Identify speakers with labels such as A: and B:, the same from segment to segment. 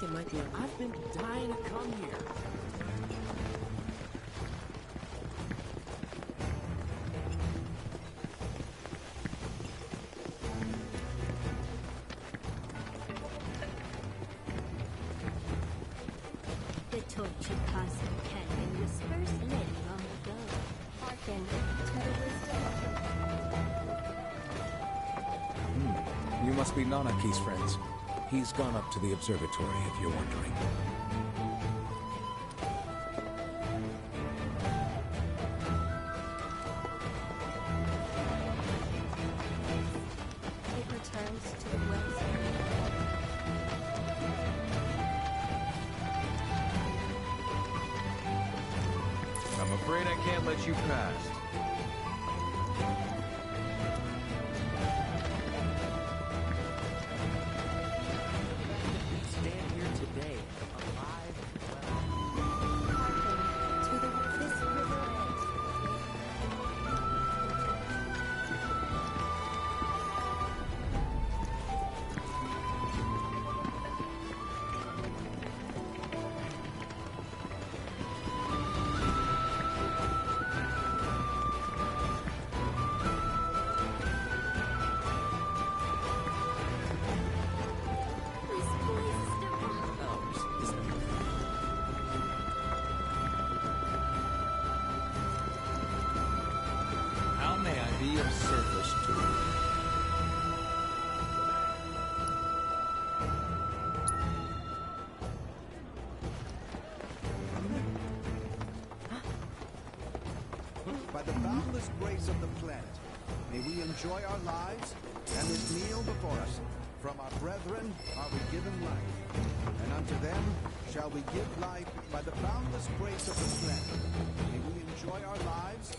A: it might be. I've been dying to come here.
B: The tortured cosmic canyon was first lit long ago. Hearken to the wisdom of the...
C: You must be Nanaki's friends. He's gone up to the observatory, if you're wondering.
B: It returns to the west.
D: I'm afraid I can't let you past.
A: Stand here today, alive and well.
B: Hearken to this river edge. This place is divine.
A: Ours is the
C: How may I be of service to you?
E: By the boundless grace of the planet, may we enjoy our lives and this meal before us. From our brethren are we given life, and unto them shall we give life by the boundless grace of the planet. May we enjoy our lives.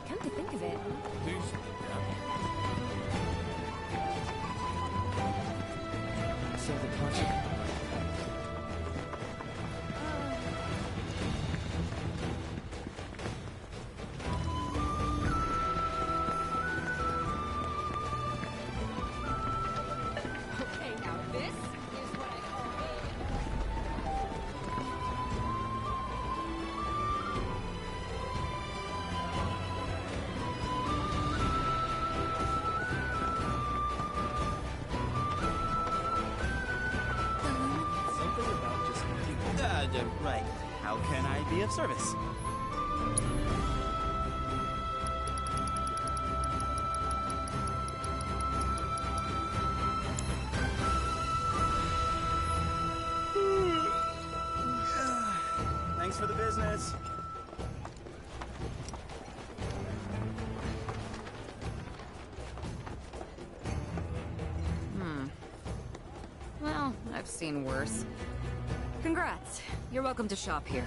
B: Come to think of it,
A: So the project.
B: okay, now this is what I call
A: Something about just people.
F: Right. How can I be of service? Thanks for the business.
G: Well, I've seen worse. Congrats. You're welcome to shop here.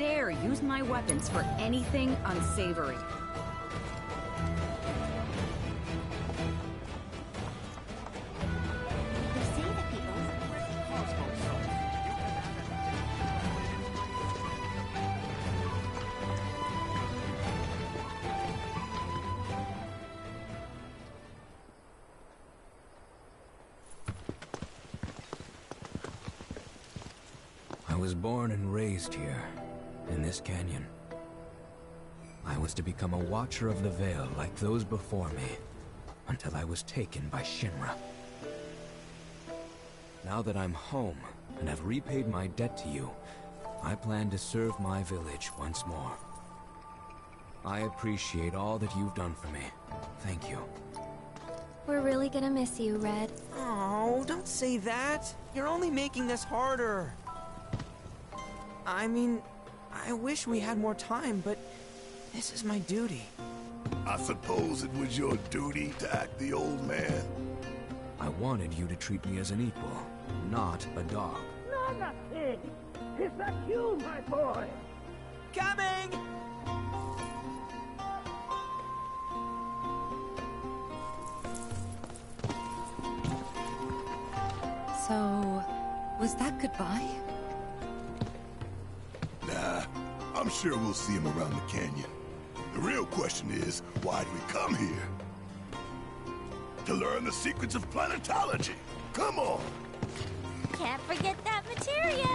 G: dare use my weapons for anything unsavory.
B: They say that the overworked calls for
C: I was born and raised here, in this canyon. I was to become a watcher of the Veil like those before me, until I was taken by Shinra. Now that I'm home, and have repaid my debt to you, I plan to serve my village once more. I appreciate all that you've done for me. Thank you.
B: We're really gonna miss you, Red.
H: Oh, don't say that. You're only making this harder. I mean, I wish we had more time, but this is my duty.
I: I suppose it was your duty to act the old man.
C: I wanted you to treat me as an equal, not a dog.
J: Not a pig! Is that you, my boy?
H: Coming!
G: So, was that goodbye?
I: Nah, I'm sure we'll see him around the canyon. The real question is, why'd we come here? To learn the secrets of planetology. Come on!
B: Can't forget that materia!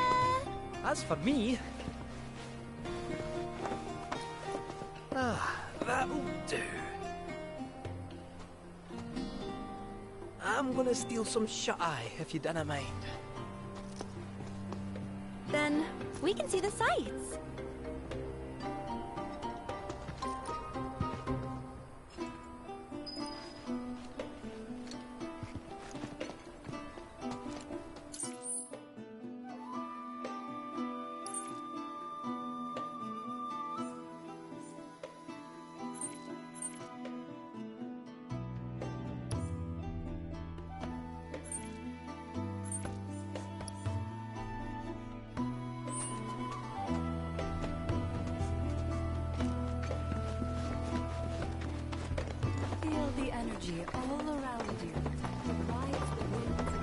A: As for me... that'll do. I'm gonna steal some shut-eye, if you don't mind.
B: Then we can see the sights.
G: Feel the energy all around you. It rides the winds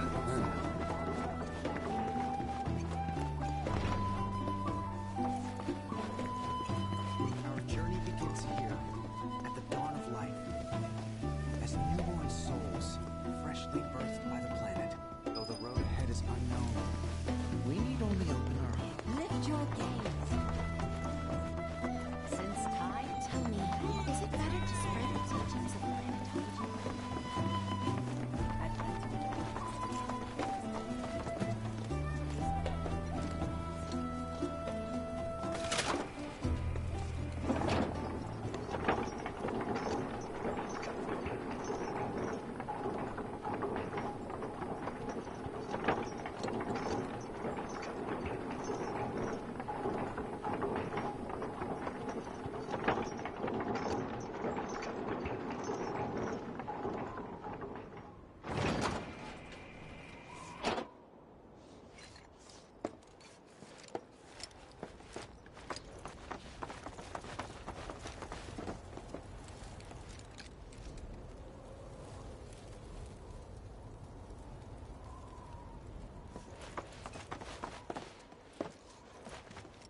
E: Our journey begins here, at the dawn of life. As newborn souls, freshly birthed by the planet, though the road ahead is unknown, we need only open our hearts.
B: Lift your gaze. Since time, tell me, is it better to spread the teachings of planetology?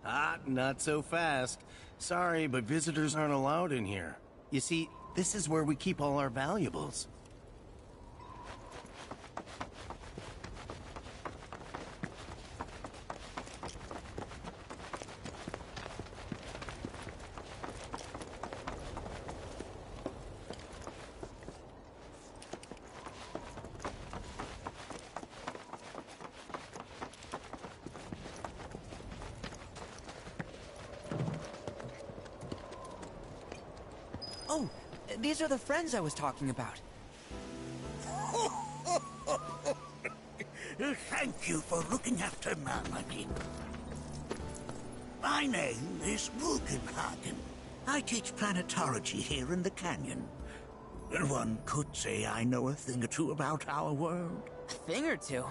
F: Ah, not so fast. Sorry, but visitors aren't allowed in here. You see, this is where we keep all our valuables.
H: Oh, these are the friends I was talking about.
J: Thank you for looking after Malmedy. My name is Bugenhagen. I teach planetology here in the canyon. One could say I know a thing or two about our world.
H: A thing or two?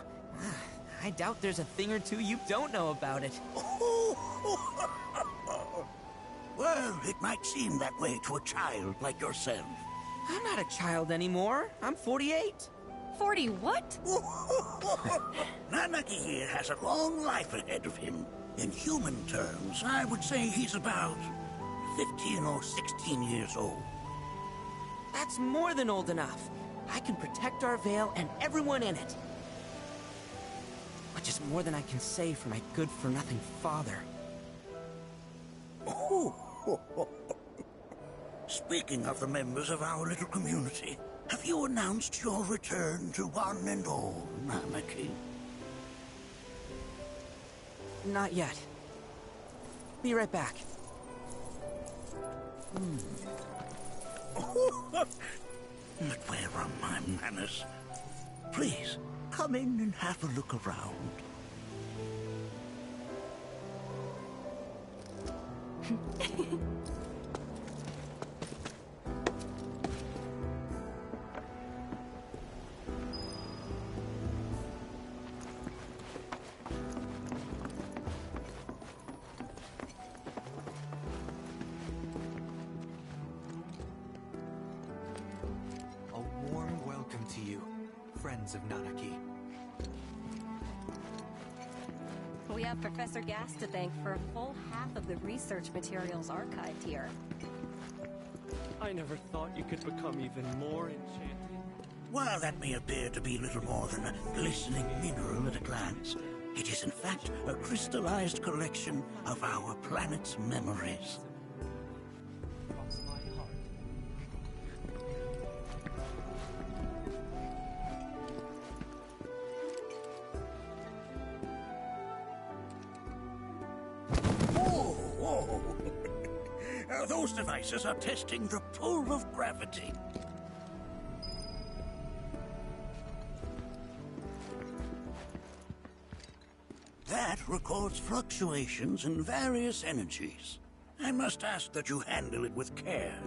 H: I doubt there's a thing or two you don't know about it.
J: Well, it might seem that way to a child like yourself.
H: I'm not a child anymore. I'm 48.
G: 40 what?
J: Nanaki here has a long life ahead of him. In human terms, I would say he's about 15 or 16 years old.
H: That's more than old enough. I can protect our Vale and everyone in it. Which is more than I can say for my good-for-nothing father.
J: Speaking of the members of our little community, have you announced your return to one and all, Nanaki?
H: Not yet. Be right back.
J: But where are my manners? Please, come in and have a look around.
K: A warm welcome to you, friends of Nanaki.
B: We have Professor Gas to thank for a full half of the research materials archived here.
A: I never thought you could become even more enchanting.
J: While that may appear to be little more than a glistening mineral at a glance, it is in fact a crystallized collection of our planet's memories.
A: Cross my heart.
J: Whoa! Those devices are testing the pull of gravity. That records fluctuations in various energies. I must ask that you handle it with care.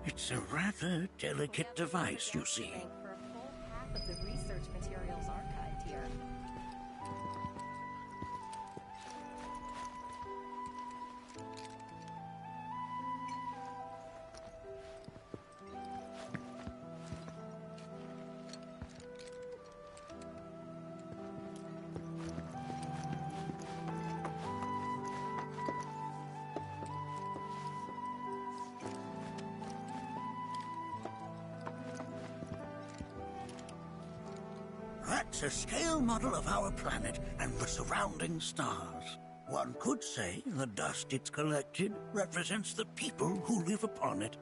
J: It's a rather delicate device, you see.
B: Thank for a full half of the research materials archived here.
J: That's a scale model of our planet and the surrounding stars. One could say the dust it's collected represents the people who live upon it.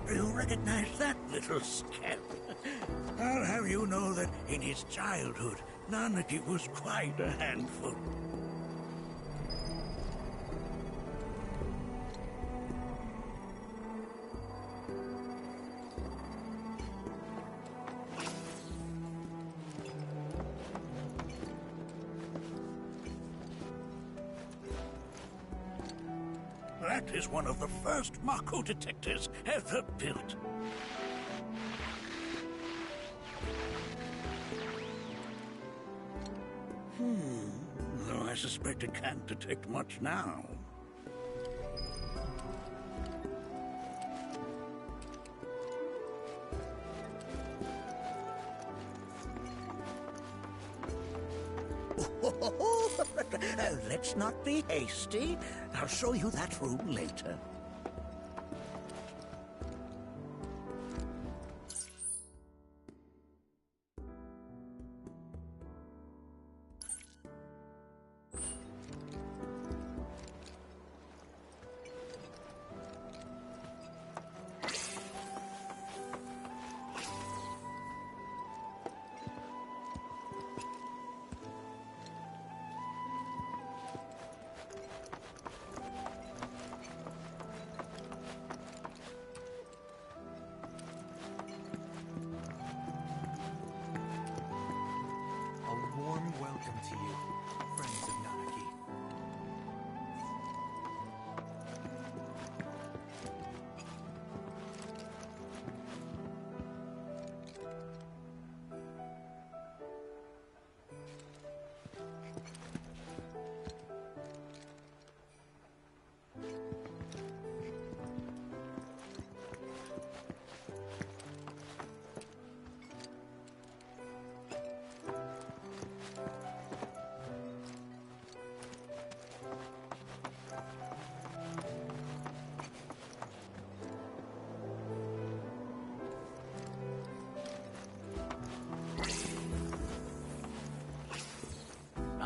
J: Do you recognize that little scamp? I'll have you know that in his childhood, Nanaki was quite a handful. That is one of the first Mako detectors ever built. Though I suspect it can't detect much now. Let's not be hasty. I'll show you that room later.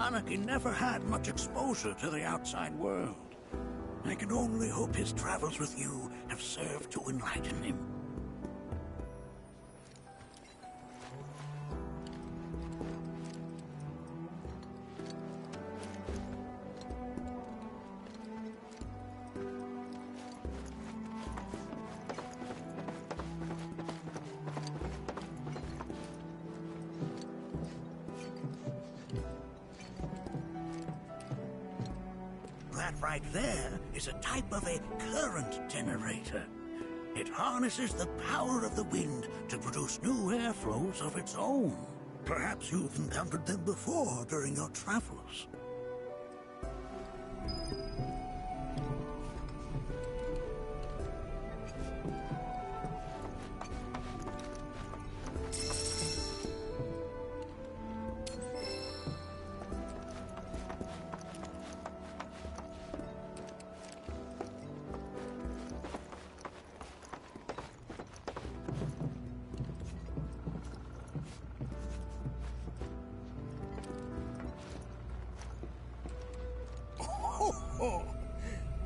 J: Nanaki never had much exposure to the outside world. I can only hope his travels with you have served to enlighten him. That right there is a type of a current generator. It harnesses the power of the wind to produce new airflows of its own. Perhaps you've encountered them before during your travels.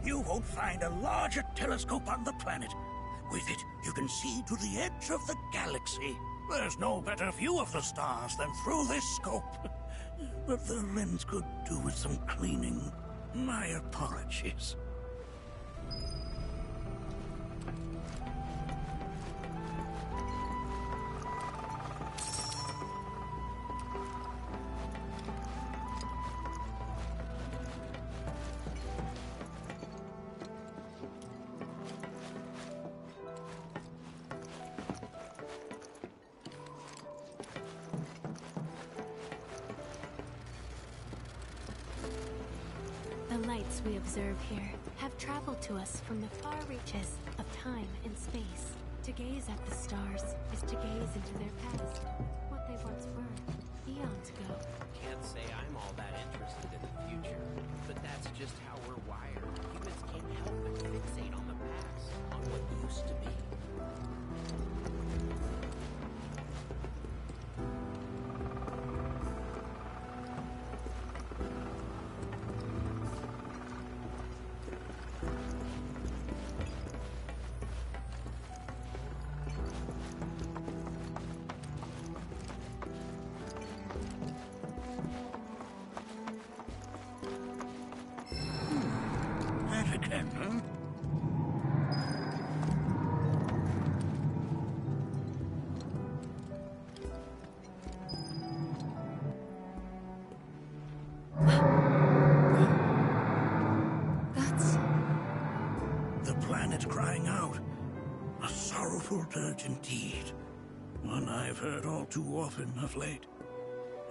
J: You won't find a larger telescope on the planet. With it, you can see to the edge of the galaxy. There's no better view of the stars than through this scope. But the lens could do with some cleaning. My apologies.
B: The lights we observe here have traveled to us from the far reaches of time and space. To gaze at the stars is to gaze into their past, what they once were, eons ago.
L: Can't say I'm all that interested in the future, but that's just how we're wired. Humans can't help but fixate on the past, on what used to be.
J: Again, huh?
G: That's...
J: The planet crying out. A sorrowful dirge indeed. One I've heard all too often of late.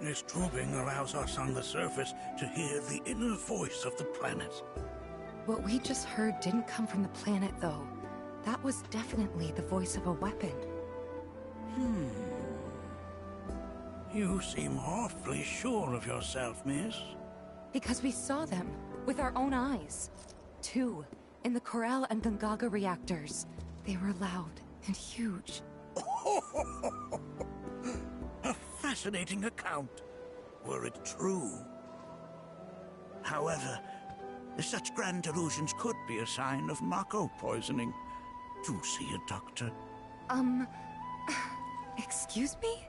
J: This trooping allows us on the surface to hear the inner voice of the planet.
G: What we just heard didn't come from the planet, though. That was definitely the voice of a weapon.
J: You seem awfully sure of yourself, miss.
G: Because we saw them, with our own eyes. 2, in the Corel and Gungaga reactors. They were loud and huge.
J: A fascinating account, were it true. However, such grand delusions could be a sign of Mako poisoning. Do see a doctor.
G: Excuse me?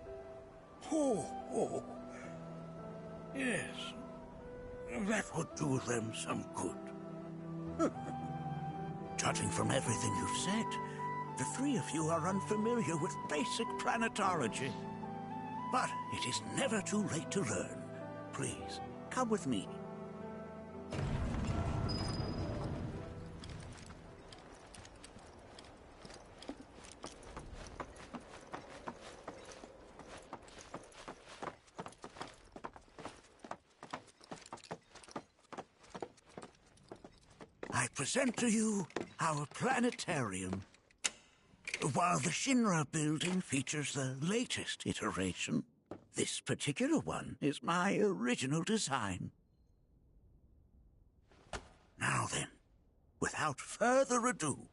J: Oh. Yes. That would do them some good. Judging from everything you've said, the 3 of you are unfamiliar with basic planetology. But it is never too late to learn. Please, come with me. I present to you our planetarium. While the Shinra building features the latest iteration, this particular one is my original design. Now then, without further ado,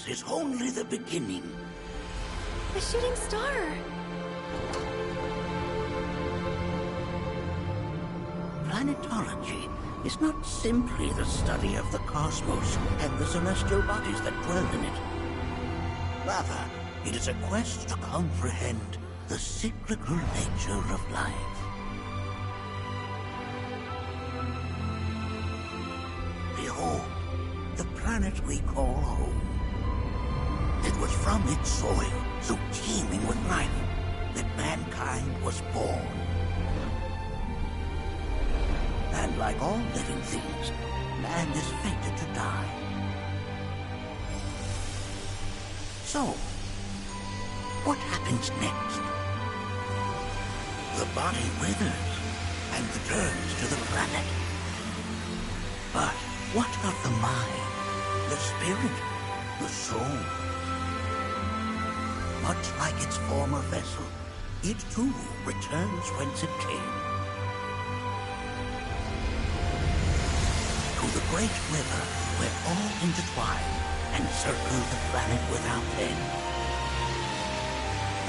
J: this is only the beginning.
B: The shooting star!
J: Planetology is not simply the study of the cosmos and the celestial bodies that dwell in it. Rather, it is a quest to comprehend the cyclical nature of life. Behold, the planet we call home. It was from its soil, so teeming with life, that mankind was born. And like all living things, man is fated to die. So, what happens next? The body withers and returns to the planet. But what of the mind, the spirit, the soul? Much like its former vessel, it too returns whence it came. To the great river where all intertwine and circle the planet without end.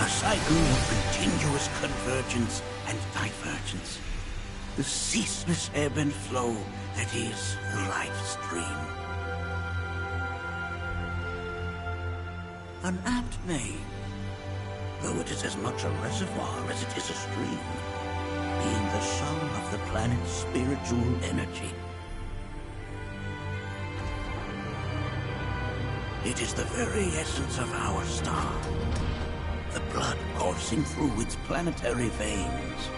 J: A cycle of continuous convergence and divergence. The ceaseless ebb and flow that is the life stream. An apt name, though it is as much a reservoir as it is a stream, being the sum of the planet's spiritual energy. It is the very essence of our star, the blood coursing through its planetary veins.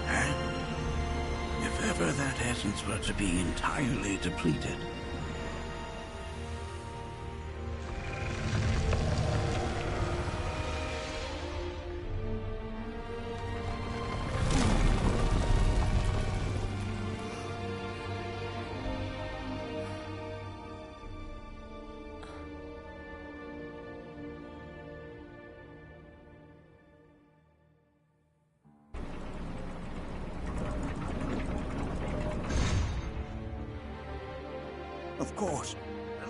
J: And if ever that essence were to be entirely depleted, of course,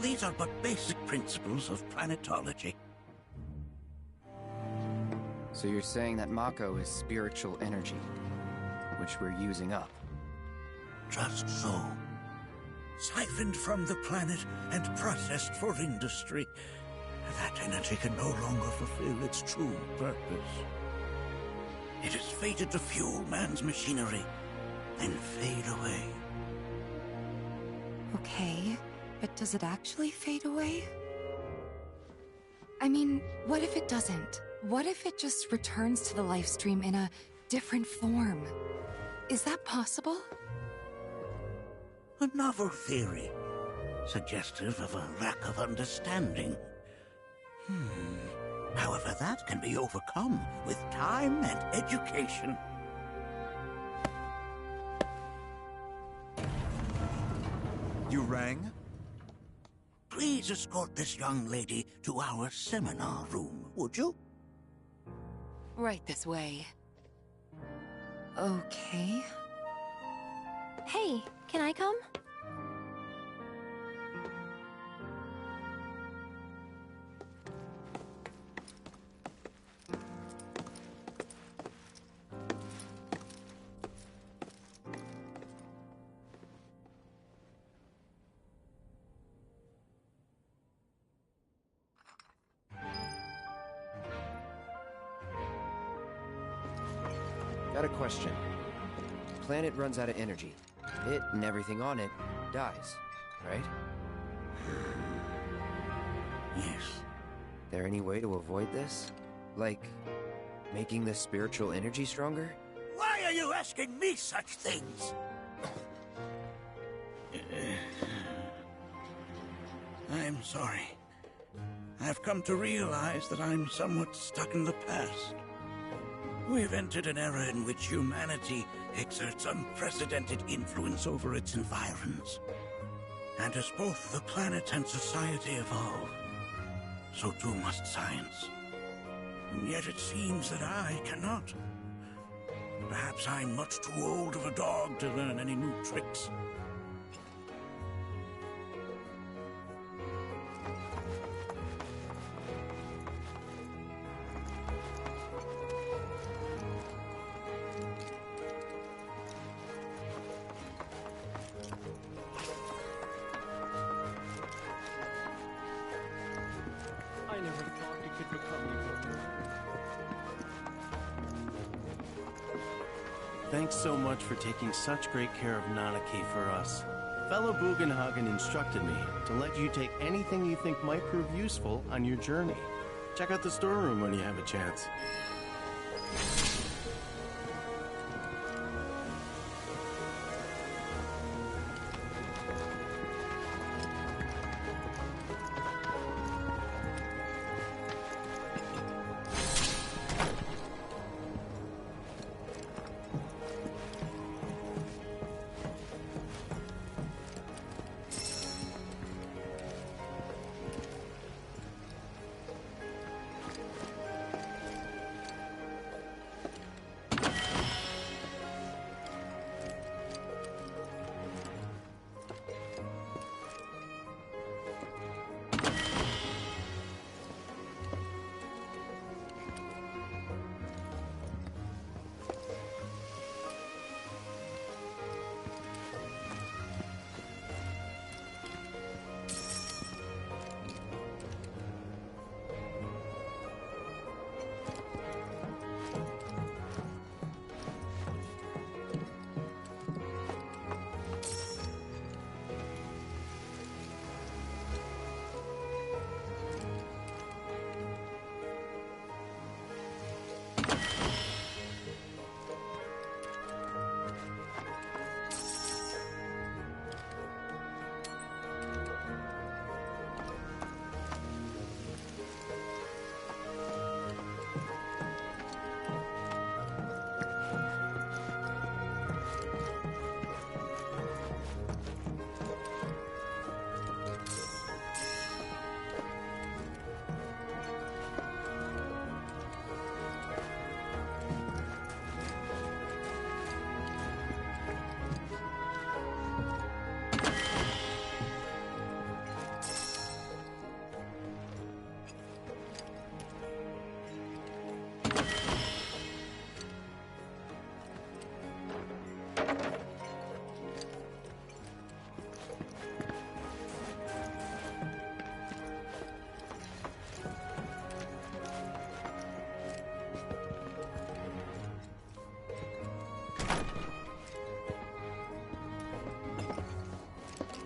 J: these are but basic principles of planetology.
M: So you're saying that Mako is spiritual energy, which we're using up?
J: Just so. Siphoned from the planet and processed for industry, that energy can no longer fulfill its true purpose. It is fated to fuel man's machinery, then fade away.
G: Okay, but does it actually fade away? I mean, what if it doesn't? What if it just returns to the life stream in a different form? Is that possible?
J: A novel theory, suggestive of a lack of understanding. However, that can be overcome with time and education.
K: You rang?
J: Please escort this young lady to our seminar room, would you?
G: Right this way. Okay.
B: Hey, can I come?
M: Got a question. The planet runs out of energy. It and everything on it dies, right?
J: Yes.
M: There any way to avoid this? Like, making the spiritual energy stronger?
J: Why are you asking me such things? I'm sorry. I've come to realize that I'm somewhat stuck in the past. We've entered an era in which humanity exerts unprecedented influence over its environs. And as both the planet and society evolve, so too must science. And yet it seems that I cannot. Perhaps I'm much too old of a dog to learn any new tricks.
F: Thanks so much for taking such great care of Nanaki for us. Fellow Bugenhagen instructed me to let you take anything you think might prove useful on your journey. Check out the storeroom when you have a chance.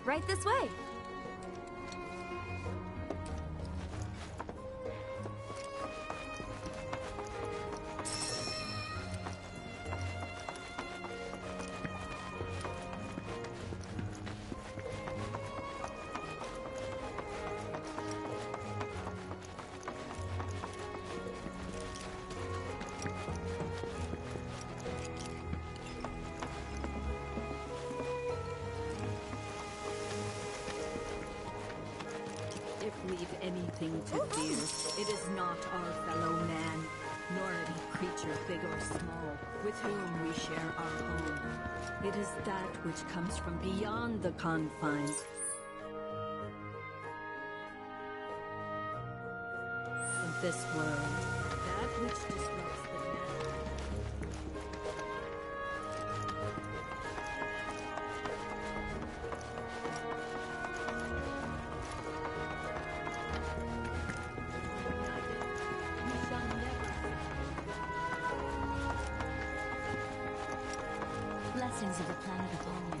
N: Right this way.
O: We've anything to fear. It is not our fellow man, nor any creature big or small, with whom we share our home. It is that which comes from beyond the confines. Of this world, that which disrupts the man.
N: Blessings of the planet upon you.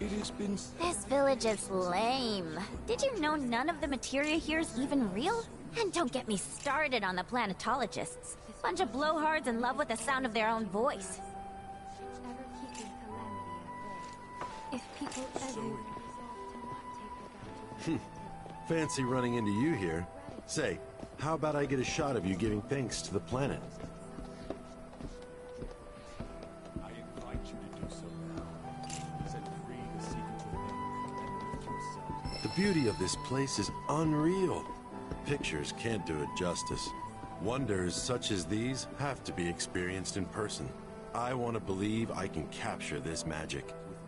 A: It has been...
P: This village is lame. Did you know none of the materia here is even real? And don't get me started on the planetologists. Bunch of blowhards in love with the sound of their own voice.
B: If people ever...
Q: Fancy running into you here. Say, how about I get a shot of you giving thanks to the planet?
A: I invite you to do so now. Set free the secrets within and yourself.
Q: The beauty of this place is unreal. Pictures can't do it justice. Wonders such as these have to be experienced in person. I want to believe I can capture this magic.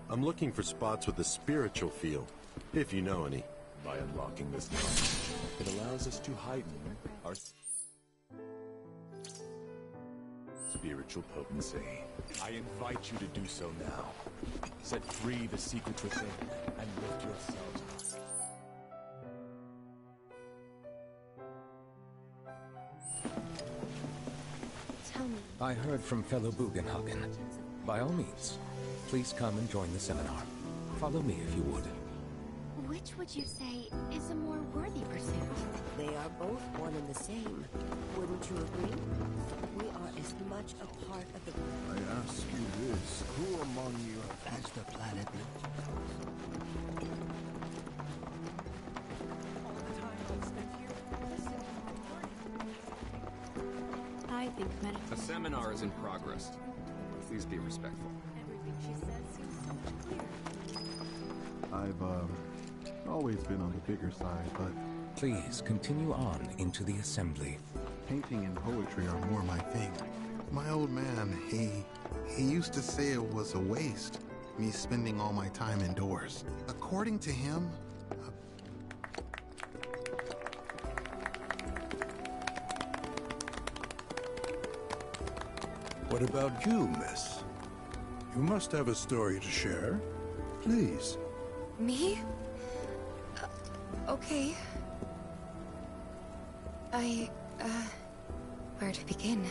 Q: I'm looking for spots with a spiritual feel, if you know any.
A: By unlocking this knowledge, it allows us to heighten our spiritual potency. I invite you to do so now. Set free the secrets within and lift yourselves high.
B: Tell me.
C: I heard from fellow Bugenhagen. By all means, please come and join the seminar. Follow me if you would.
B: Which would you say is a more worthy pursuit?
R: They are both one and the same. Wouldn't you agree? We are as much a part of the...
E: I ask you this, who among you has the planet
B: I think
S: A seminar is in progress. Please be respectful.
B: everything she says seems so much clearer.
T: I've always been on the bigger side, but
C: Please continue on into the assembly.
T: painting and poetry are more my thing. My old man, he used to say it was a waste, me spending all my time indoors. According to him,
J: What about you, miss? You must have a story to share. Please.
G: Me? Okay. Where to begin?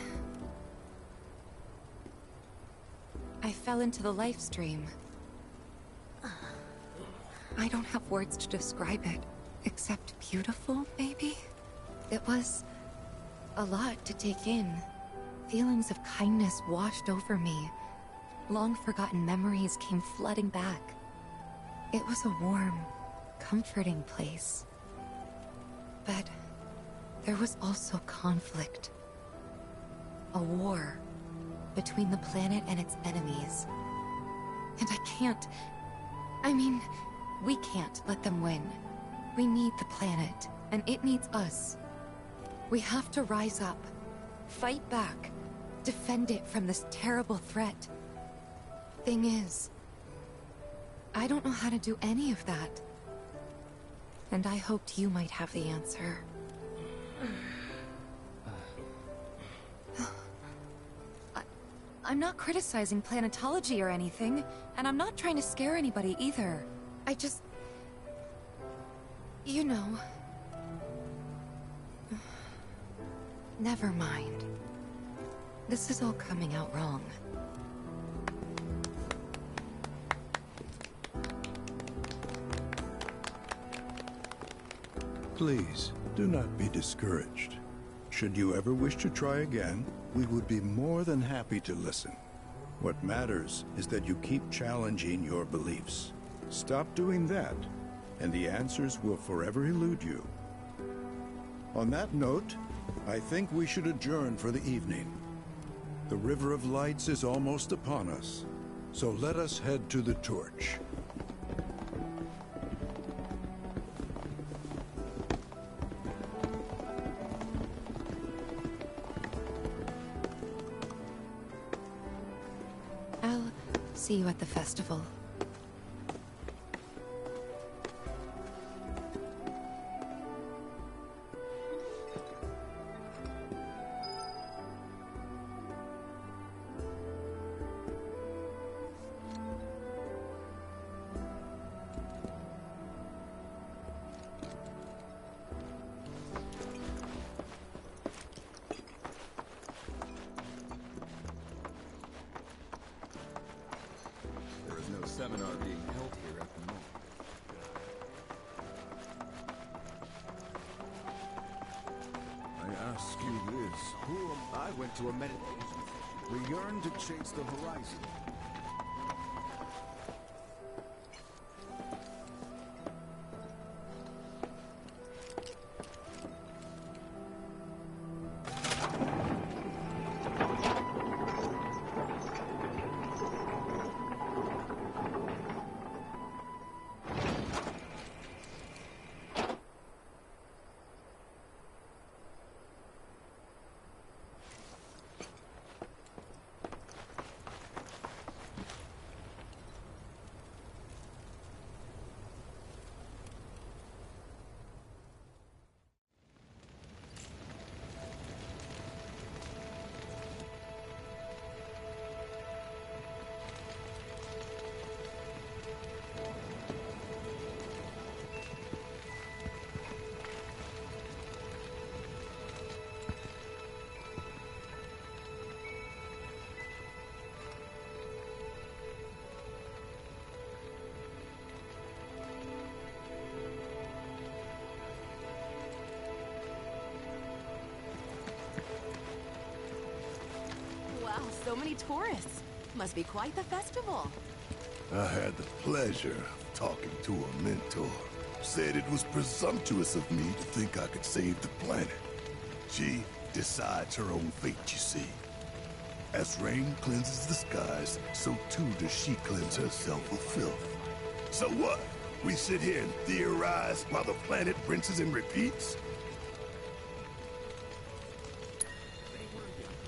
G: I fell into the life stream. I don't have words to describe it, except beautiful, maybe? It was a lot to take in. Feelings of kindness washed over me. Long-forgotten memories came flooding back. It was a warm, comforting place. But there was also conflict. A war between the planet and its enemies. And we can't let them win. We need the planet, and it needs us. We have to rise up, fight back, defend it from this terrible threat. Thing is, I don't know how to do any of that. And I hoped you might have the answer. I'm not criticizing planetology or anything, and I'm not trying to scare anybody either. I just... You know... Never mind. This is all coming out wrong.
J: Please, do not be discouraged. Should you ever wish to try again, we would be more than happy to listen. What matters is that you keep challenging your beliefs. Stop doing that, and the answers will forever elude you. On that note, I think we should adjourn for the evening. The River of Lights is almost upon us, so let us head to the torch.
G: I'll see you at the festival.
S: There is no seminar being held here at the moment.
E: I ask you this, I went to a meditation. We yearn to chase the horizon.
R: so many tourists. Must be quite the festival.
I: I had the pleasure of talking to a mentor. Said it was presumptuous of me to think I could save the planet. She decides her own fate, you see. As rain cleanses the skies, so too does she cleanse herself of filth. So what? We sit here and theorize while the planet rinses and repeats?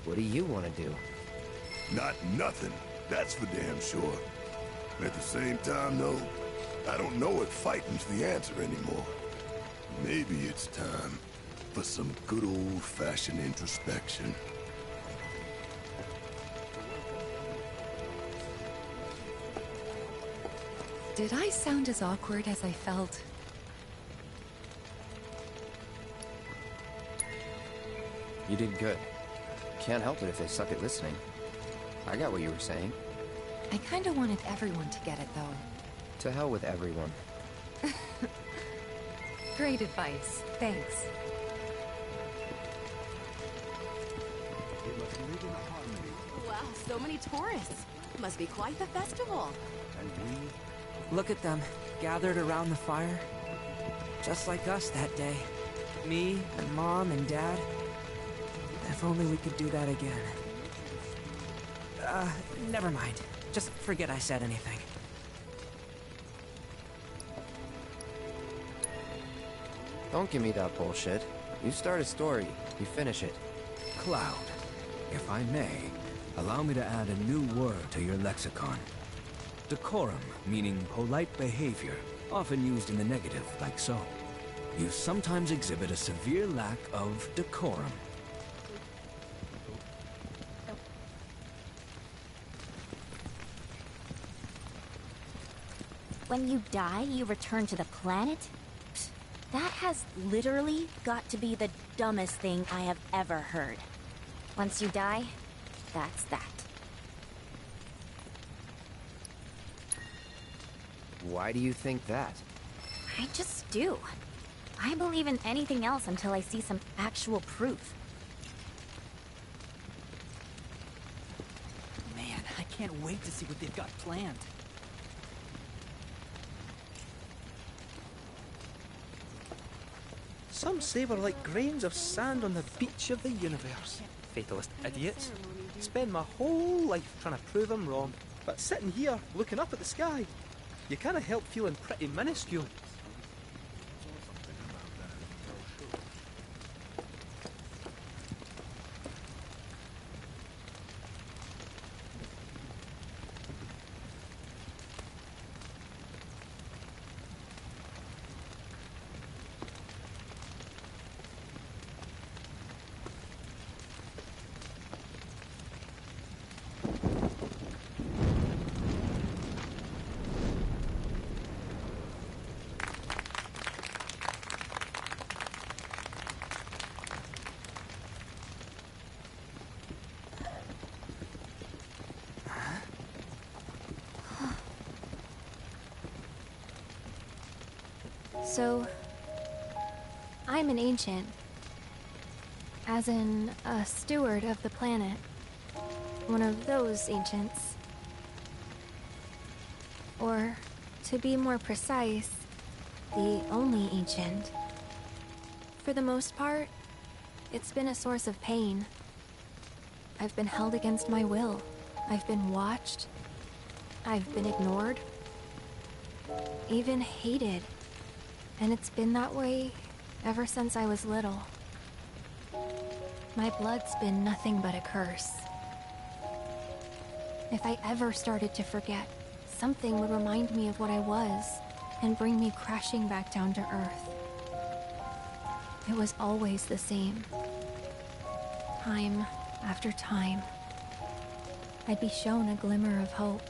M: What do you want to do?
I: Not nothing, that's for damn sure. At the same time, though, I don't know if fighting's the answer anymore. Maybe it's time for some good old-fashioned introspection.
G: Did I sound as awkward as I felt?
M: You did good. Can't help it if they suck at listening. I got what you were saying.
G: I kinda wanted everyone to get it, though.
M: To hell with everyone.
G: Great advice. Thanks.
R: Wow, so many tourists. Must be quite the festival.
E: And we...
H: Look at them, gathered around the fire. Just like us that day. Me, and Mom, and Dad. If only we could do that again. Never mind. Just forget I said anything.
M: Don't give me that bullshit. You start a story, you finish it.
C: Cloud, if I may, allow me to add a new word to your lexicon. Decorum, meaning polite behavior, often used in the negative, like so. You sometimes exhibit a severe lack of decorum.
P: When you die, you return to the planet? Psst, that has literally got to be the dumbest thing I have ever heard. Once you die, that's that.
M: Why do you think that?
P: I just do. I believe in anything else until I see some actual proof.
H: Man, I can't wait to see what they've got planned.
U: Some say we're like grains of sand on the beach of the universe. Fatalist idiots. Spend my whole life trying to prove I'm wrong, but sitting here, looking up at the sky, you can't help feeling pretty minuscule.
B: So, I'm an ancient. As in, a steward of the planet. One of those ancients. Or, to be more precise, the only ancient. For the most part, it's been a source of pain. I've been held against my will. I've been watched. I've been ignored. Even hated. And it's been that way ever since I was little. My blood's been nothing but a curse. If I ever started to forget, something would remind me of what I was and bring me crashing back down to Earth. It was always the same. Time after time. I'd be shown a glimmer of hope,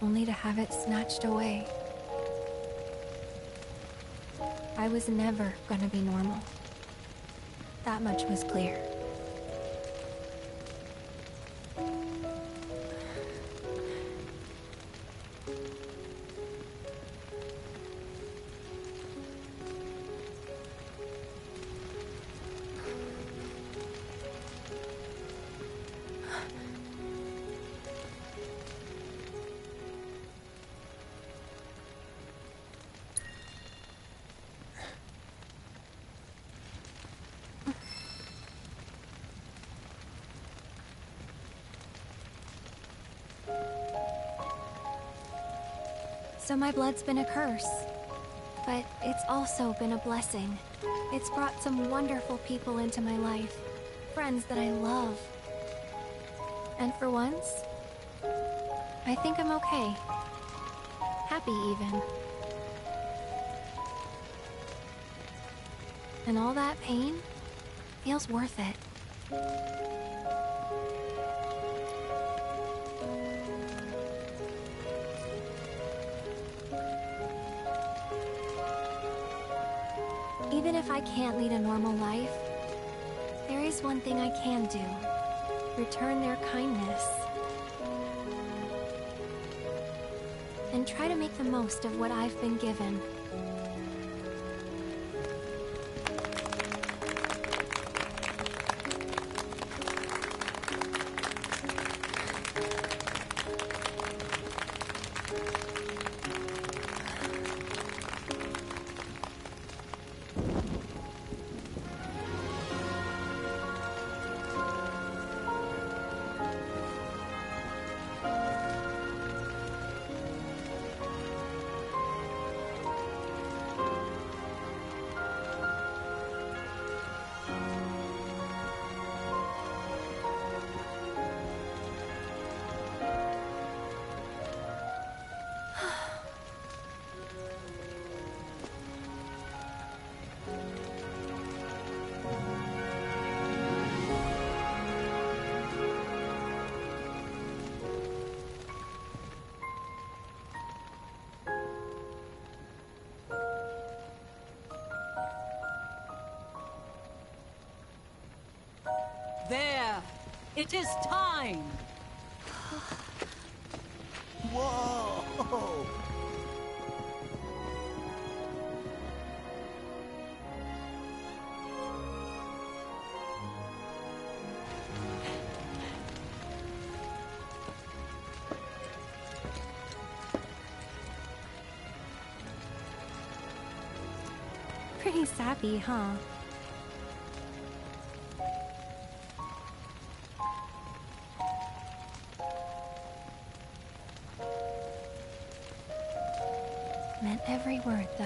B: only to have it snatched away. I was never gonna be normal. That much was clear. So my blood's been a curse. But it's also been a blessing. It's brought some wonderful people into my life. Friends that I love. And for once, I think I'm okay. Happy, even. And all that pain feels worth it. Even if I can't lead a normal life, there is one thing I can do. Return their kindness. And try to make the most of what I've been given.
O: There! It is time!
J: Whoa!
B: Pretty sappy, huh? Meant every word, though.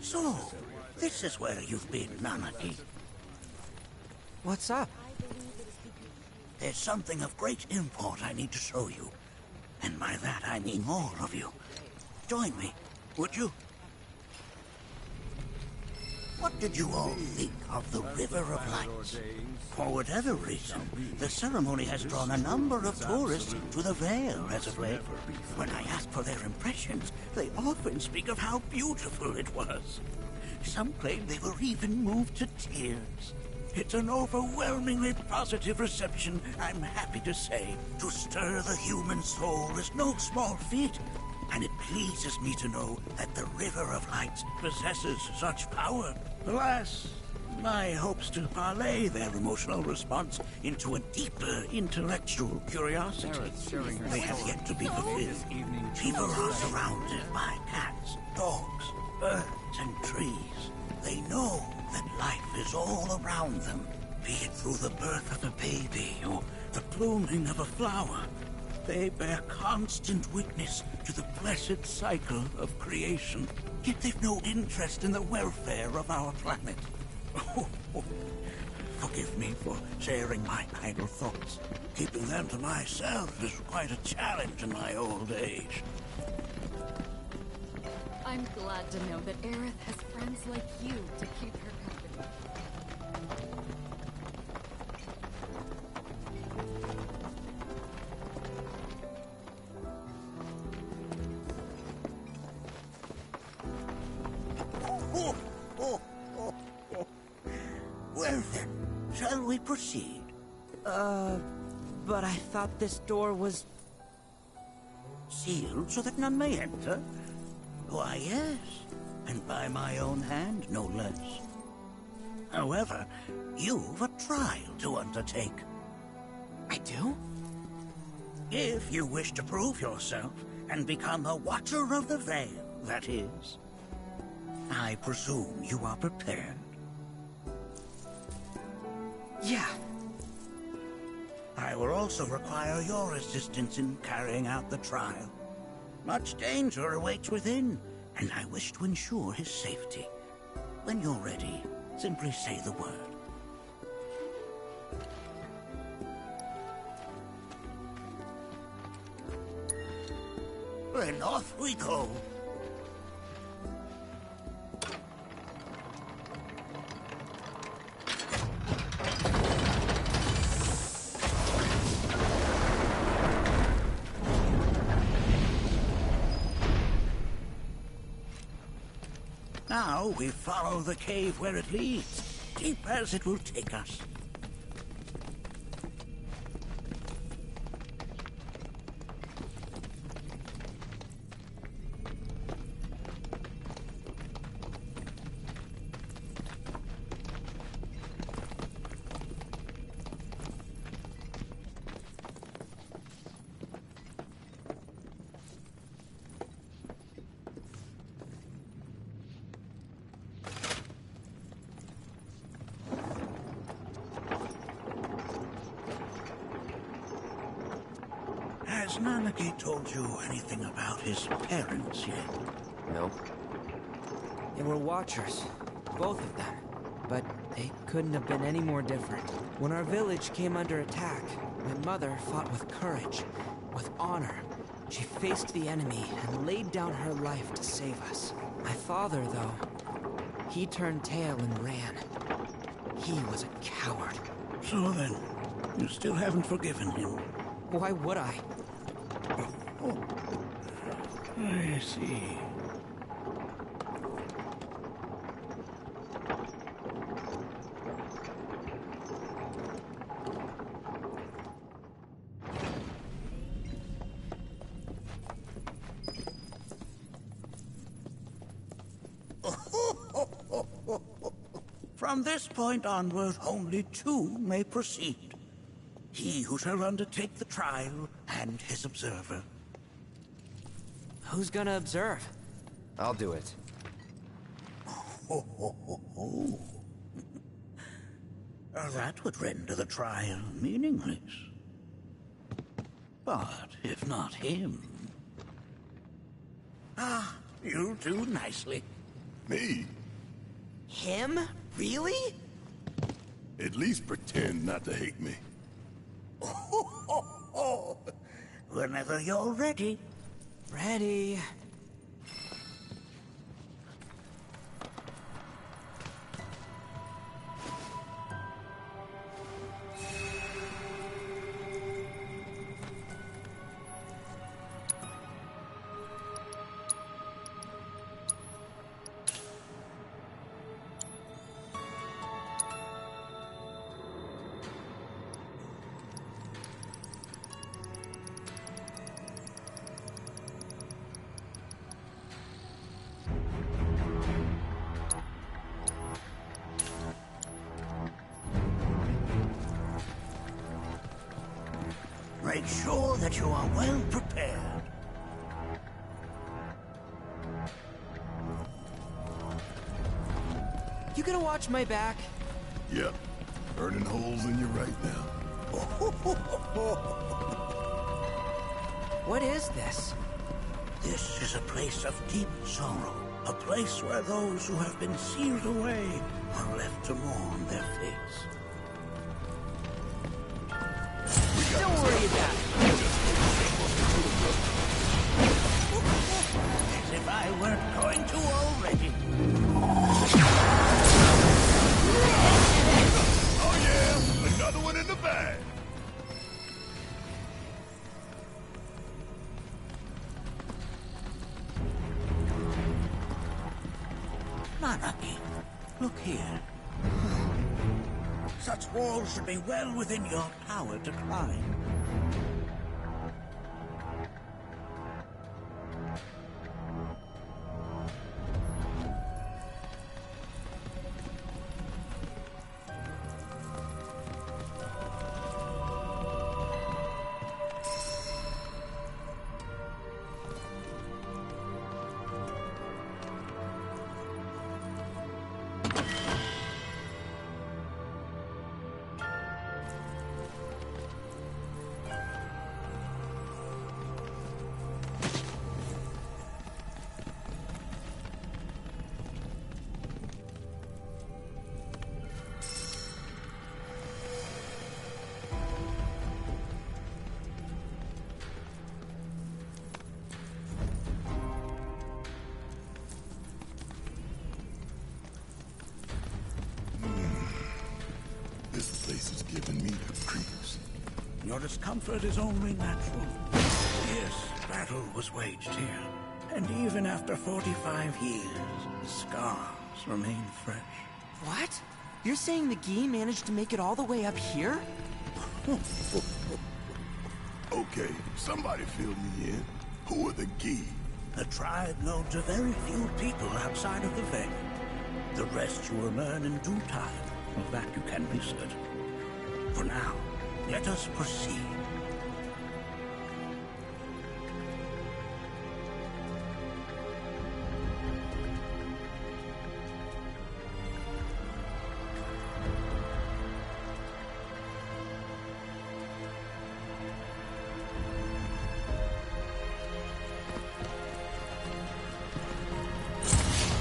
J: So, this is where you've been, Nanaki.
H: What's up?
J: There's something of great import I need to show you. And by that I mean all of you. Join me, would you? What did you all think of the River of Lights? For whatever reason, the ceremony has drawn a number of tourists to the Vale as of late. When I ask for their impressions, they often speak of how beautiful it was. Some claim they were even moved to tears. It's an overwhelmingly positive reception, I'm happy to say. To stir the human soul is no small feat, and it pleases me to know that the River of Lights possesses such power. Alas, my hopes to parlay their emotional response into a deeper intellectual curiosity, they have yet to be fulfilled. People are surrounded by cats, dogs, birds, and trees. They know that life is all around them, be it through the birth of a baby or the blooming of a flower. They bear constant witness to the blessed cycle of creation, yet they've no interest in the welfare of our planet. Forgive me for sharing my idle thoughts. Keeping them to myself is quite a challenge in my old age.
O: I'm glad to know that Aerith has friends like you to keep her company.
J: Well then, shall we proceed?
H: But I thought this door was...
J: Sealed so that none may enter? Why, yes. And by my own hand, no less. However, you've a trial to undertake.
H: I do?
J: If you wish to prove yourself, and become a Watcher of the Veil, that is. I presume you are prepared.
H: Yeah.
J: I will also require your assistance in carrying out the trial. Much danger awaits within, and I wish to ensure his safety. When you're ready, simply say the word. Then off we go. Now we follow the cave where it leads, deep as it will take us. Has Nanaki told you anything about his parents yet?
M: No.
H: They were Watchers, both of them. But they couldn't have been any more different. When our village came under attack, my mother fought with courage, with honor. She faced the enemy and laid down her life to save us. My father, though, he turned tail and ran. He was a coward.
J: So then, you still haven't forgiven him?
H: Why would I?
J: Oh, I see. From this point onward, only two may proceed. He who shall undertake the trial, and his observer.
H: Who's gonna observe?
M: I'll do it.
J: That would render the trial meaningless. But if not him... Ah, you'll do nicely.
I: Me?
H: Him? Really?
I: At least pretend not to hate me.
J: Whenever you're ready.
H: Ready.
J: Make sure that you are well prepared.
H: You gonna watch my back?
I: Yep. Burning holes in you right now.
H: What is this?
J: This is a place of deep sorrow. A place where those who have been sealed away are left to mourn their fates.
H: Don't worry about it.
J: As if I weren't going to already.
I: Oh yeah, another one in the bag.
J: Nanaki, look here. Such walls should be well within your power to climb. Your discomfort is only natural. Yes, battle was waged here. And even after 45 years, the scars remain fresh.
H: What? You're saying the Gi managed to make it all the way up here?
I: Okay, somebody fill me in. Who are the Gi?
J: The tribe known to very few people outside of the Veil. The rest you will learn in due time. Of that you can be certain. For now, let us proceed.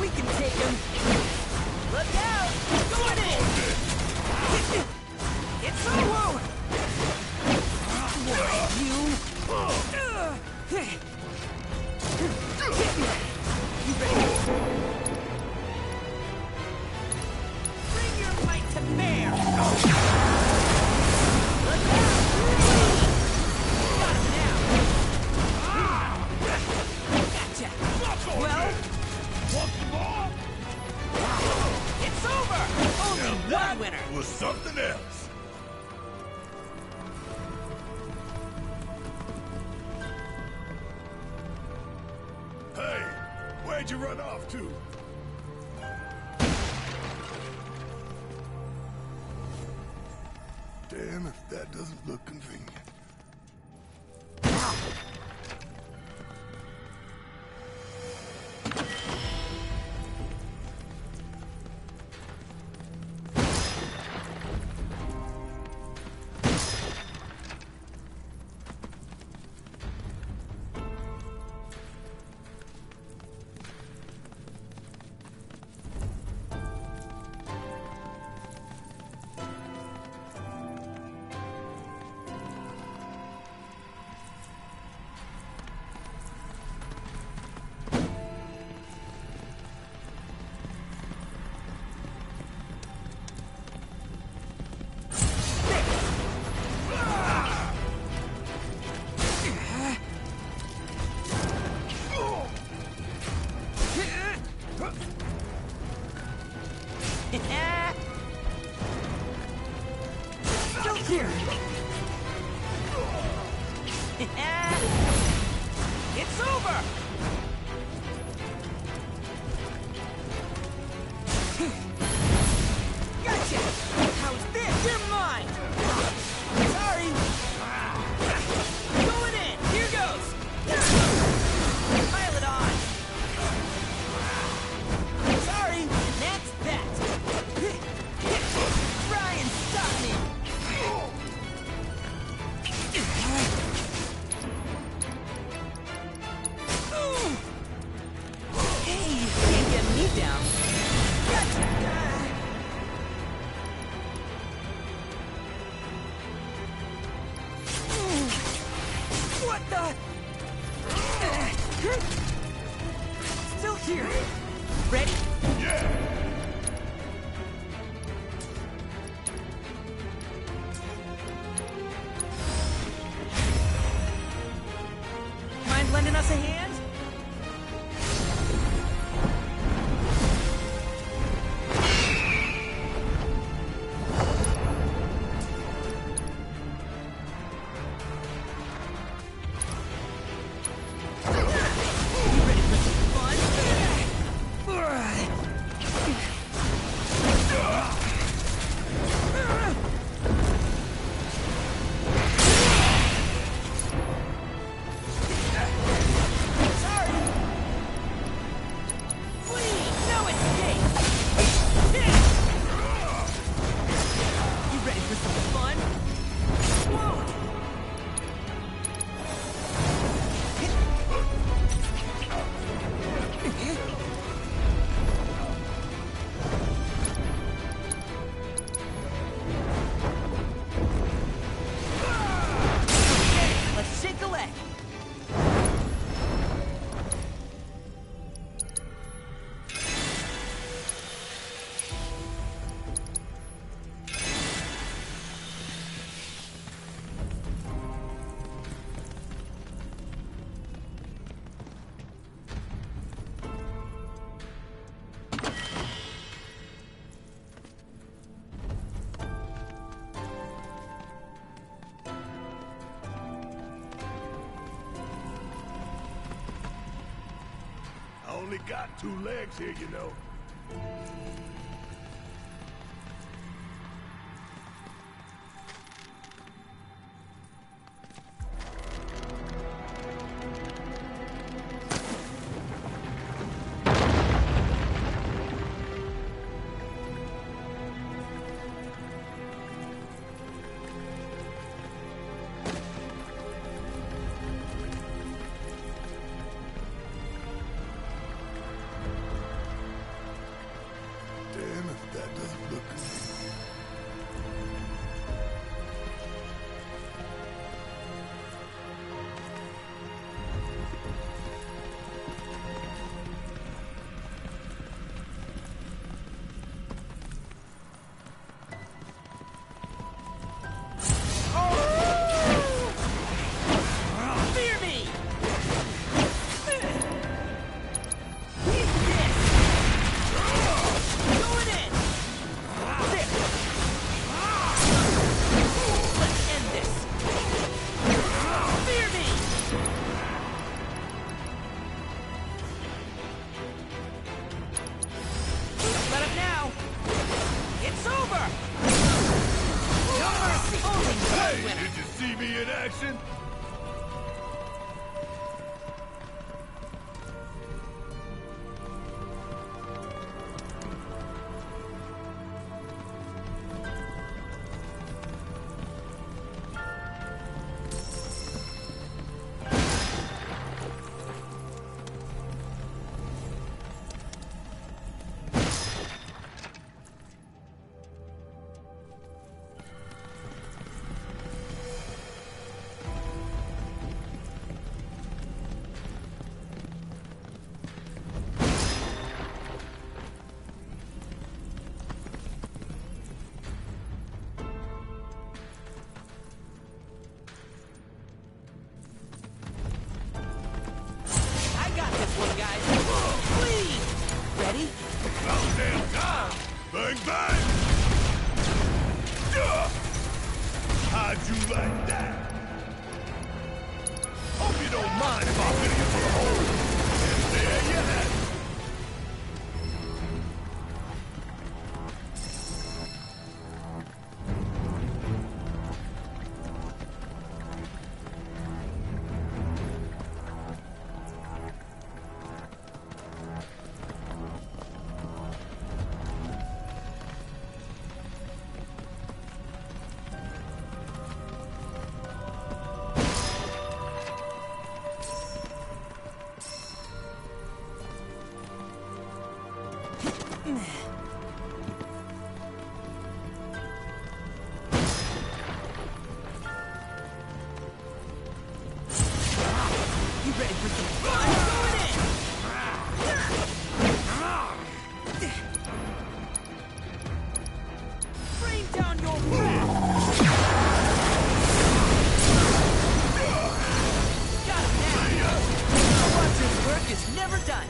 H: We can take him! Look out! Going in! It's over! You! You ready? Bring your might to bear! Look out! Got him now! Gotcha! Well? It's over! Only one winner!
I: Was something else. Hey, where'd you run off to? Damn if that doesn't look convenient.
H: Still here! It's over! Gotcha! How's this? You're mine! Sorry! Going in! Here goes! Pile it on! Sorry! And that's that! Try and stop me! Hey, you can't get me down. Gotcha! What the? Still here. Ready?
I: Yeah!
H: Mind lending us a hand?
I: only got 2 legs here, you know. Damn if that doesn't look good.
L: Fear me! Going in! There! Let's end this! Fear me! Don't let up now! It's over! No mercy! Only
I: Hey,
L: one winner!
I: did you see me in action?
L: I got this one, guys! Please! Ready?
I: About damn time! Bang, bang! Yeah! How'd you like that? Hope you don't mind if I fill you for a hole. And there you have it.
L: You ready for some fun? Going in! Rain down your wrath! Got him now! The Watcher's work is never done!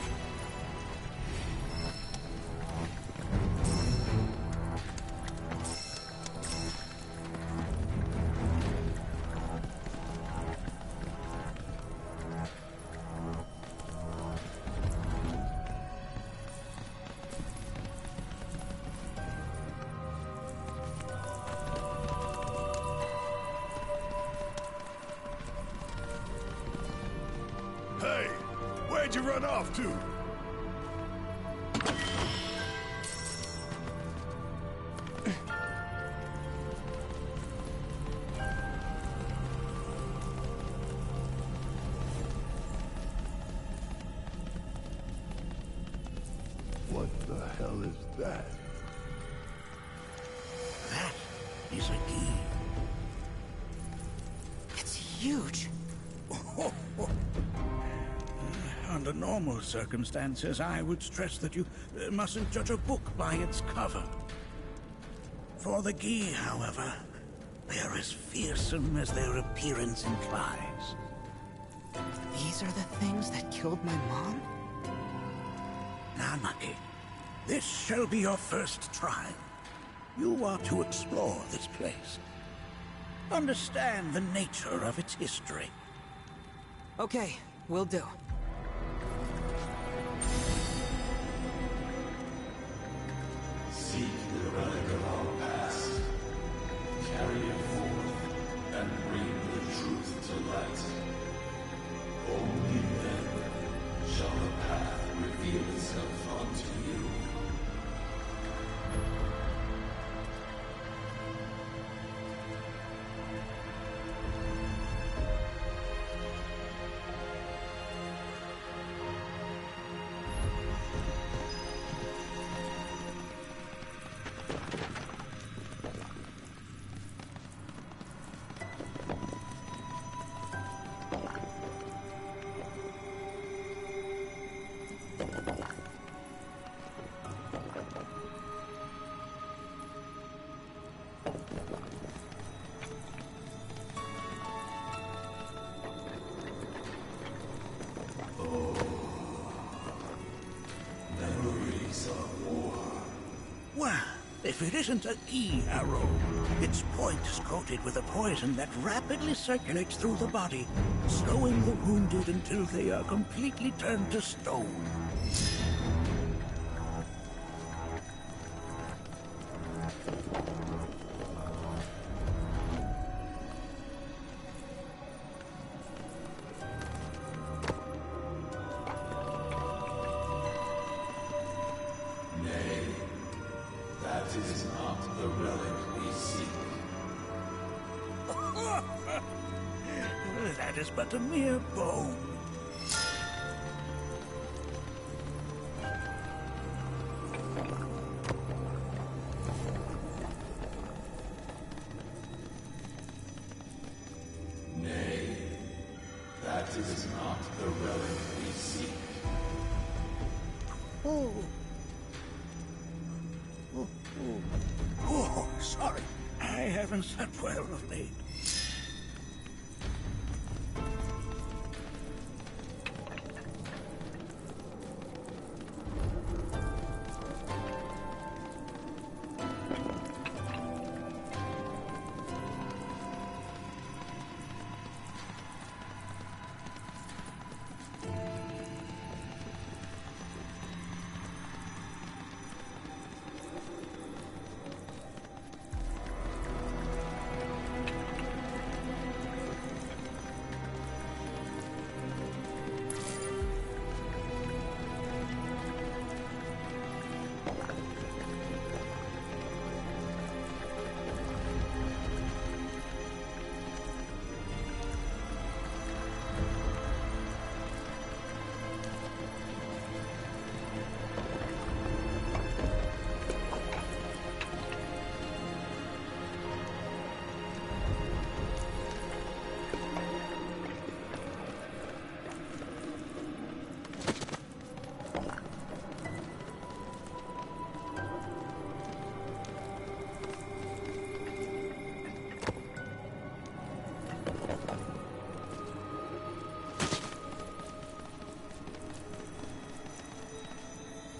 I: Hey, where'd you run off to? What the hell is that?
J: That is a key.
L: It's huge!
J: Under normal circumstances, I would stress that you mustn't judge a book by its cover. For the Gi, however, they are as fearsome as their appearance implies.
H: These are the things that killed my mom?
J: Nanaki, this shall be your first trial. You are to explore this place. Understand the nature of its history.
H: Okay, will do.
J: if it isn't a key arrow. Its point is coated with a poison that rapidly circulates through the body, slowing the wounded until they are completely turned to stone. That is but a mere bone.
A: Nay, that is not the relic we seek.
J: Oh, sorry. I haven't slept well of late.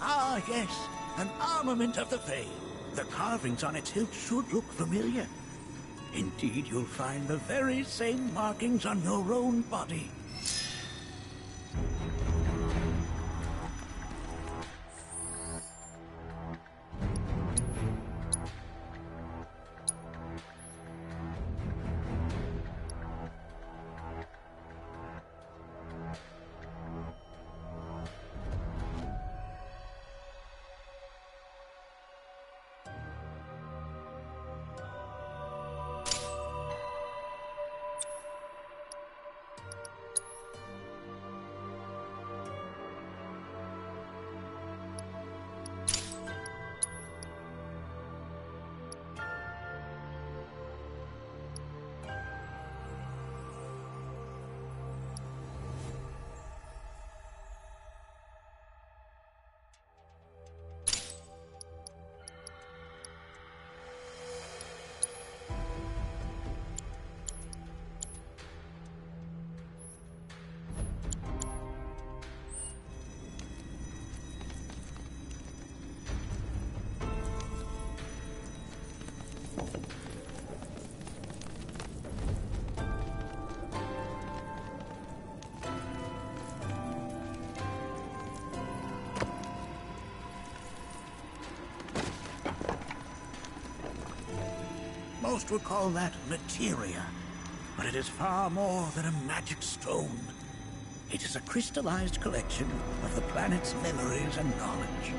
J: Ah, yes, an armament of the Fae. The carvings on its hilt should look familiar. Indeed, you'll find the very same markings on your own body. Most would call that materia, but it is far more than a magic stone. It is a crystallized collection of the planet's memories and knowledge.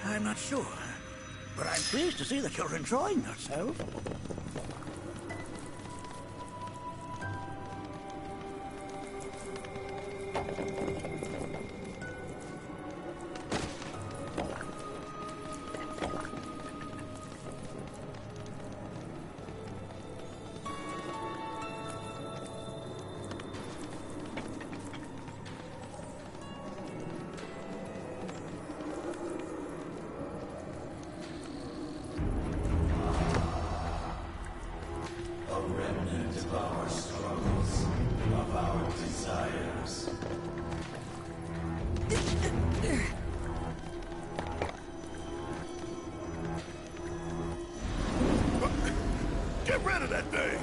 J: I'm not sure, but I'm pleased to see that you're enjoying yourself.
D: our struggles, of our desires.
I: Get rid of that thing!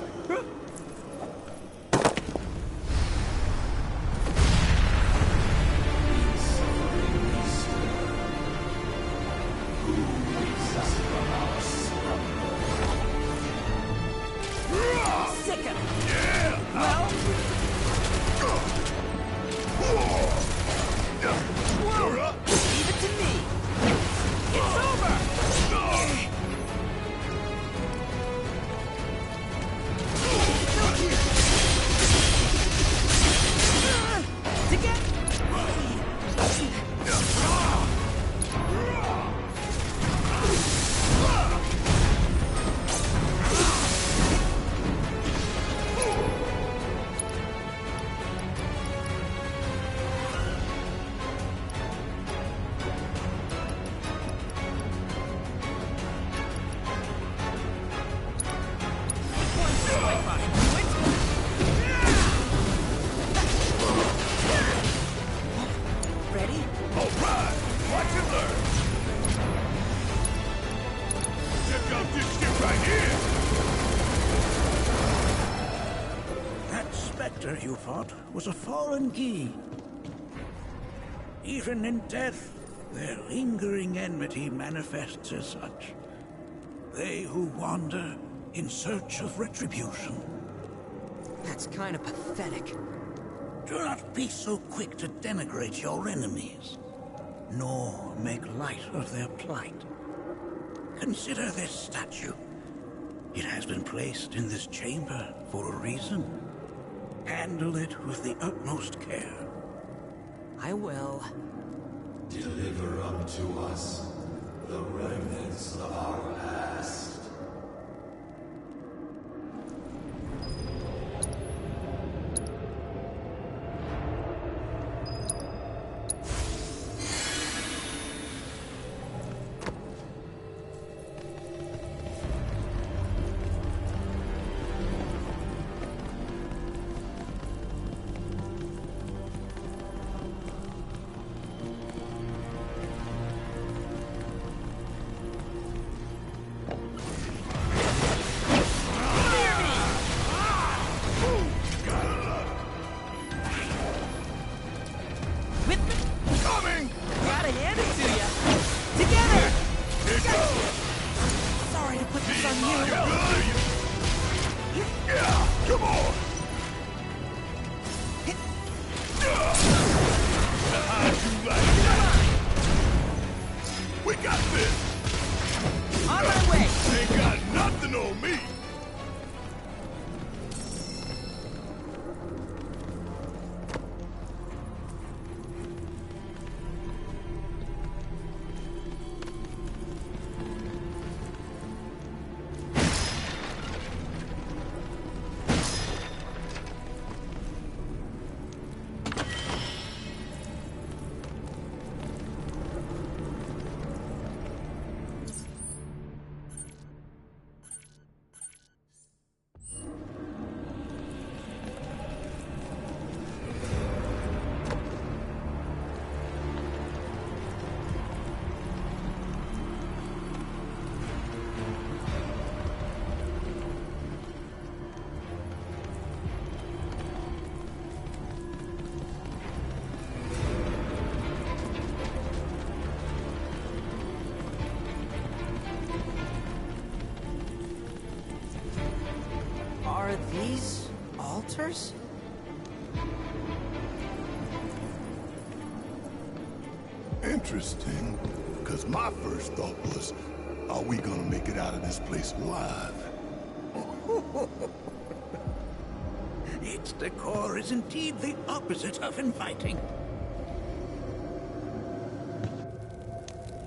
O: Sick of it.
I: Yeah!
O: Well?
I: You're up!
O: Leave it to me. It's over. Ready?
I: All right! Watch and learn! Check out this shit right here!
J: That specter you fought was a fallen key. Even in death, their lingering enmity manifests as such. They who wander in search of retribution.
H: That's kind of pathetic.
J: Do not be so quick to denigrate your enemies, nor make light of their plight. Consider this statue. It has been placed in this chamber for a reason. Handle it with the utmost care.
H: I will.
D: Deliver unto us the remnants of our past.
H: Are these altars?
I: Interesting. Because my first thought was, are we gonna make it out of this place alive?
J: Its decor is indeed the opposite of inviting.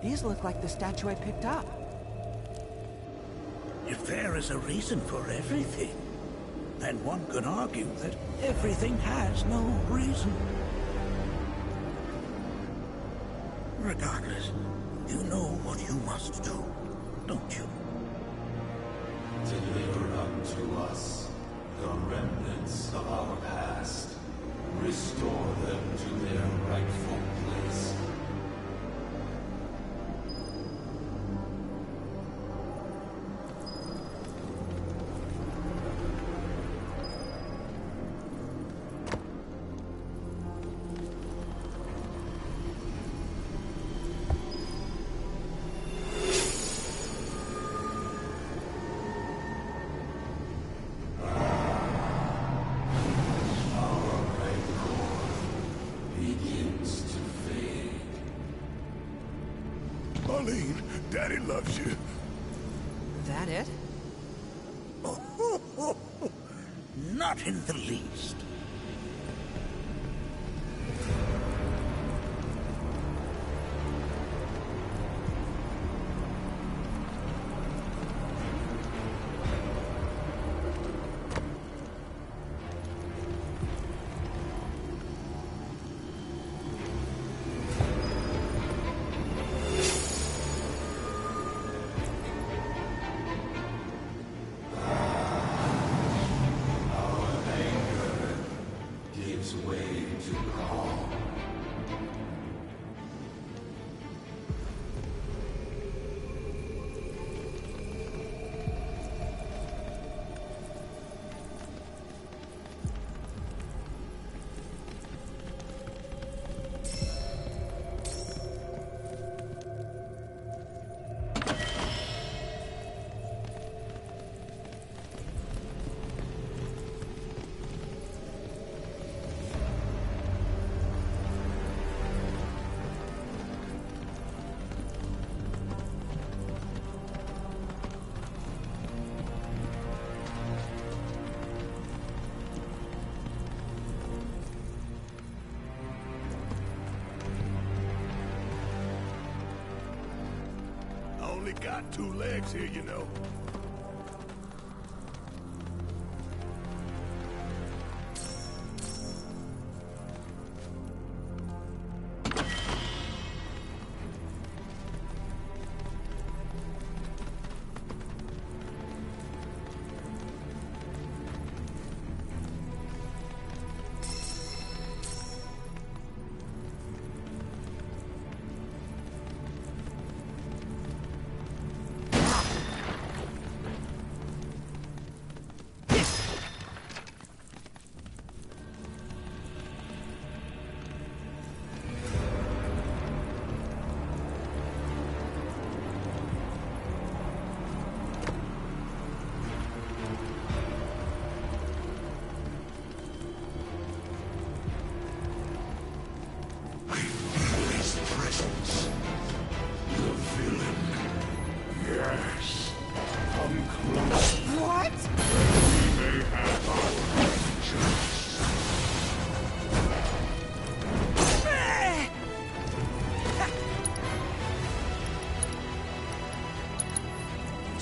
H: These look like the statue I picked up.
J: If there is a reason for everything, then one could argue that everything has no reason. Regardless, you know what you must do, don't you?
D: Deliver unto us the remnants remnants of our past. Restore them to their rightful place.
I: Marlene, Daddy loves you.
H: That it?
J: Not in the least.
I: Only got 2 legs here, you know.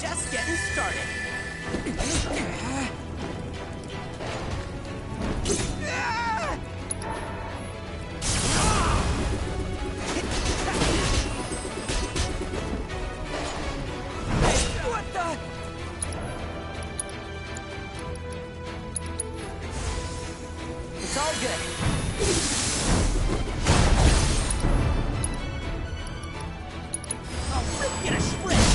H: Just getting started. What the? It's all good. I'll rip you to shreds.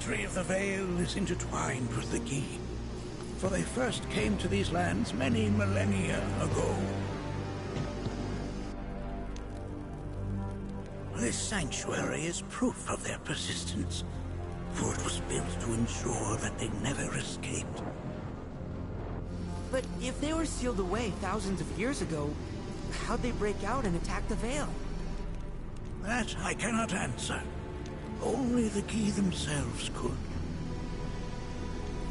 J: history of the Vale is intertwined with the key. For they first came to these lands many millennia ago. This sanctuary is proof of their persistence, for it was built to ensure that they never escaped.
H: But if they were sealed away thousands of years ago, how'd they break out and attack the Vale?
J: That I cannot answer. Only the key themselves could.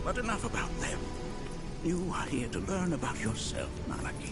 J: But enough about them. You are here to learn about yourself, Malaki.